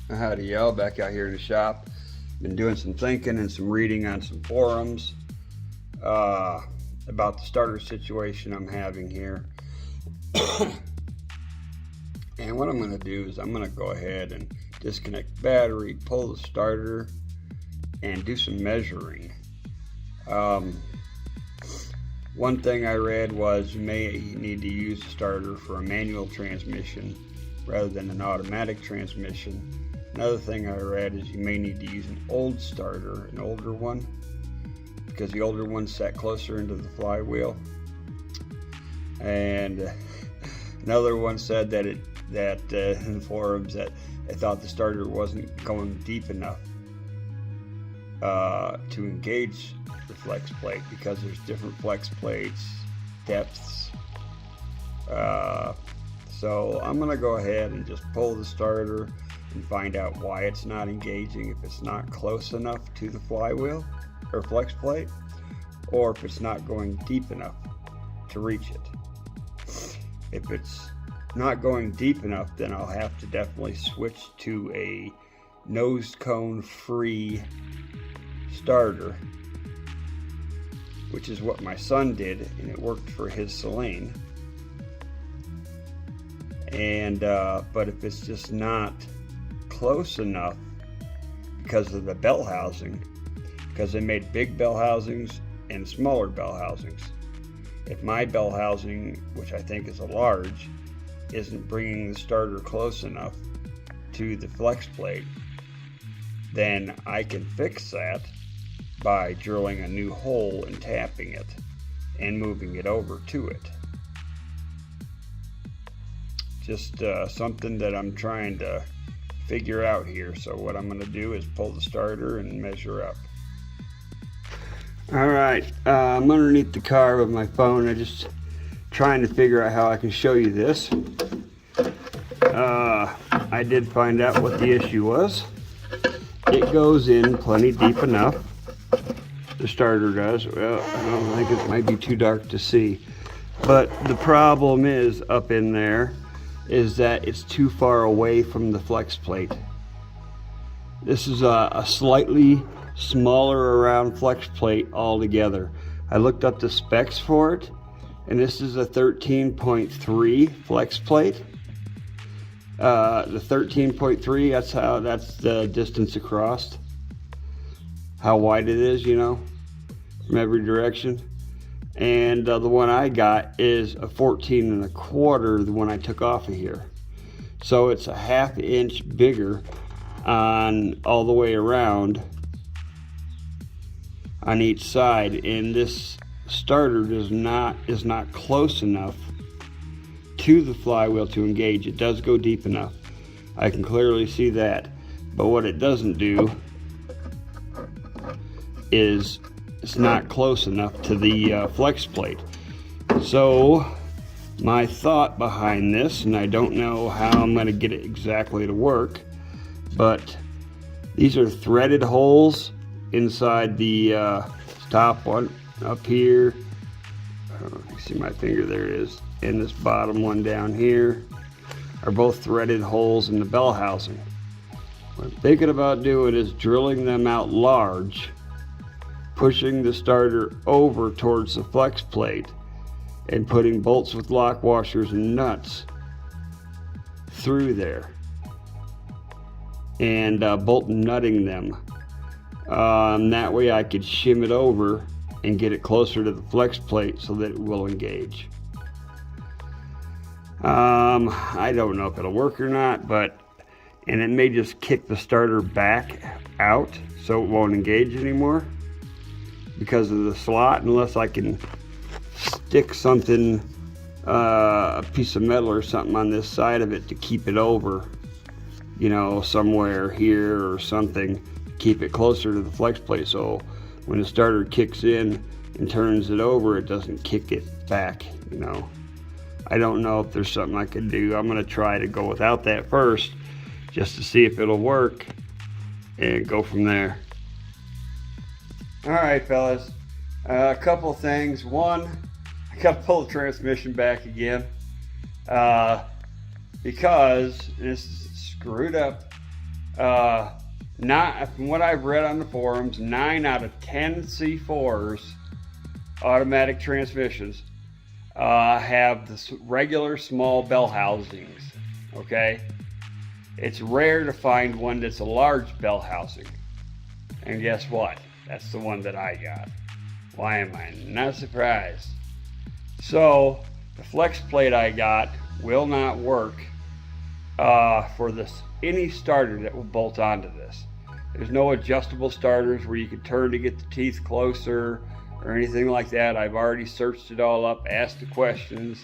Howdy y'all, back out here in the shop. Been doing some thinking and some reading on some forums about the starter situation I'm having here. And what I'm going to do is I'm going to go ahead and disconnect battery, pull the starter, and do some measuring. One thing I read was you may need to use a starter for a manual transmission rather than an automatic transmission. Another thing I read is you may need to use an old starter, an older one, because the older one sat closer into the flywheel. And another one said that in the forums that they thought the starter wasn't going deep enough to engage the flex plate, because there's different flex plates, depths. So I'm going to go ahead and just pull the starter and find out why it's not engaging, if it's not close enough to the flywheel or flex plate, or if it's not going deep enough to reach it. If it's not going deep enough, then I'll have to definitely switch to a nose cone free starter, which is what my son did, and it worked for his Selene. And but if it's just not close enough because of the bell housing, because they made big bell housings and smaller bell housings. If my bell housing, which I think is a large, isn't bringing the starter close enough to the flex plate, then I can fix that by drilling a new hole and tapping it and moving it over to it. Just something that I'm trying to figure out here. So what I'm going to do is pull the starter and measure up. Alright, I'm underneath the car with my phone. I'm just trying to figure out how I can show you this. I did find out what the issue was. It goes in plenty deep enough. The starter does. Well, I don't think it might be too dark to see. But the problem is up in there is that it's too far away from the flex plate. This is a slightly smaller around flex plate altogether. I looked up the specs for it, and this is a 13.3 flex plate. The 13.3, that's the distance across, how wide it is, you know, from every direction. And the one I got is a 14.25, the one I took off of here. So it's a 1/2 inch bigger on all the way around on each side, and this starter is not close enough to the flywheel to engage. It does go deep enough. I can clearly see that. But what it doesn't do is it's not close enough to the flex plate. So my thought behind this, and I don't know how I'm going to get it exactly to work, but these are threaded holes inside the top one up here. I don't know if you see my finger, there it is. And this bottom one down here are both threaded holes in the bell housing. What I'm thinking about doing is drilling them out large, pushing the starter over towards the flex plate, and putting bolts with lock washers and nuts through there, and bolt nutting them. That way I could shim it over and get it closer to the flex plate so that it will engage. I don't know if it'll work or not, and it may just kick the starter back out so it won't engage anymore because of the slot, unless I can stick something, a piece of metal or something on this side of it to keep it over, you know, somewhere here or something, keep it closer to the flex plate, so when the starter kicks in and turns it over, it doesn't kick it back, you know. I don't know if there's something I could do. I'm going to try to go without that first, just to see if it'll work, and go from there. Alright fellas, a couple of things. One, I got to pull the transmission back again because this is screwed up Not from what I've read on the forums, 9 out of 10 C4s, automatic transmissions, have the regular small bell housings. Okay, it's rare to find one that's a large bell housing, and guess what? That's the one that I got. Why am I not surprised? So the Flexplate I got will not work for this any starter that will bolt onto this. There's no adjustable starters where you can turn to get the teeth closer or anything like that. I've already searched it all up, asked the questions.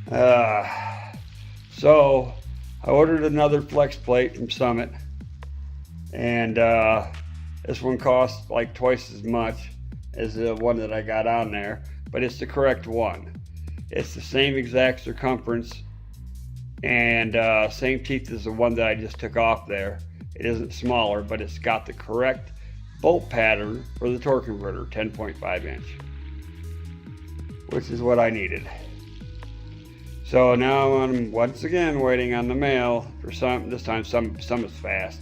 So I ordered another Flexplate from Summit, and this one costs like twice as much as the one that I got on there, but it's the correct one. It's the same exact circumference and same teeth as the one that I just took off there. It isn't smaller, but it's got the correct bolt pattern for the torque converter, 10.5 inch, which is what I needed. So now I'm once again waiting on the mail for some. This time some is fast,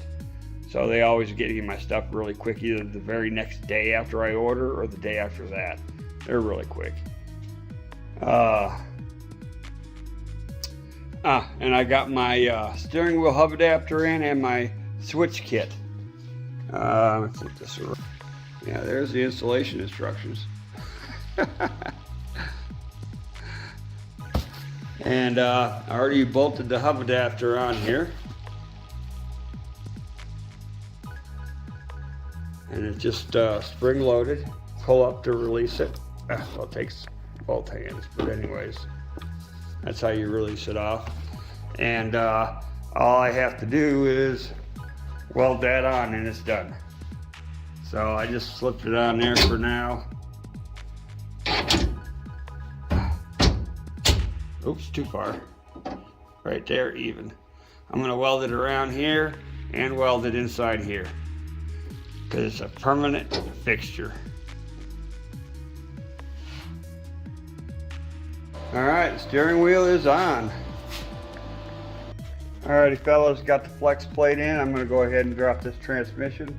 so they always get me my stuff really quick, either the very next day after I order or the day after that. They're really quick. And I got my steering wheel hub adapter in and my switch kit. I think this is, yeah, there's the installation instructions. And I already bolted the hub adapter on here. And it's just spring loaded. Pull up to release it. Well, it takes both hands, but anyways, that's how you release it off. And all I have to do is weld that on and it's done. So I just slipped it on there for now. Oops, too far. Right there, even. I'm gonna weld it around here and weld it inside here, because it's a permanent fixture. All right, steering wheel is on. Alrighty fellas, got the Flexplate in. I'm gonna go ahead and drop this transmission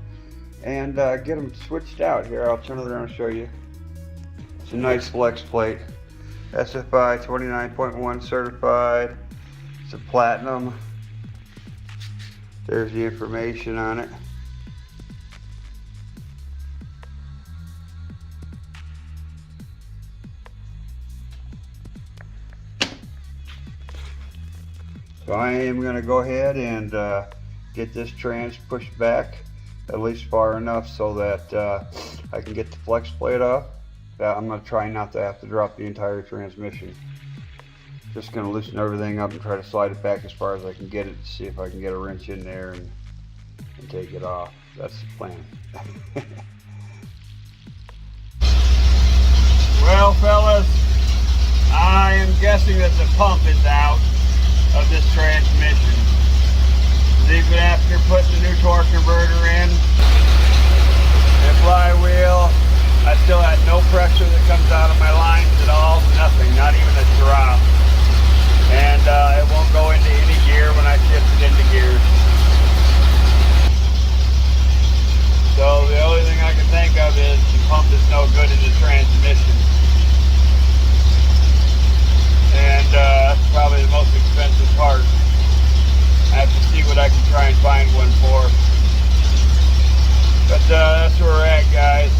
and get them switched out here. I'll turn it around and show you. It's a nice Flexplate. SFI 29.1 certified. It's a platinum. There's the information on it. So I am going to go ahead and get this trans pushed back at least far enough so that I can get the Flexplate up. I'm going to try not to have to drop the entire transmission. Just going to loosen everything up and try to slide it back as far as I can get it to see if I can get a wrench in there and take it off. That's the plan. Well fellas, I am guessing that the pump is out of this transmission. Even after putting the new torque converter in and flywheel, I still had no pressure that comes out of my lines at all. Nothing, not even a drop. And it won't go into any gear when I shift it into gears. So the only thing I can think of is the pump is no good in the transmission. And that's probably the most expensive part. I have to see what I can try and find one for. But that's where we're at, guys.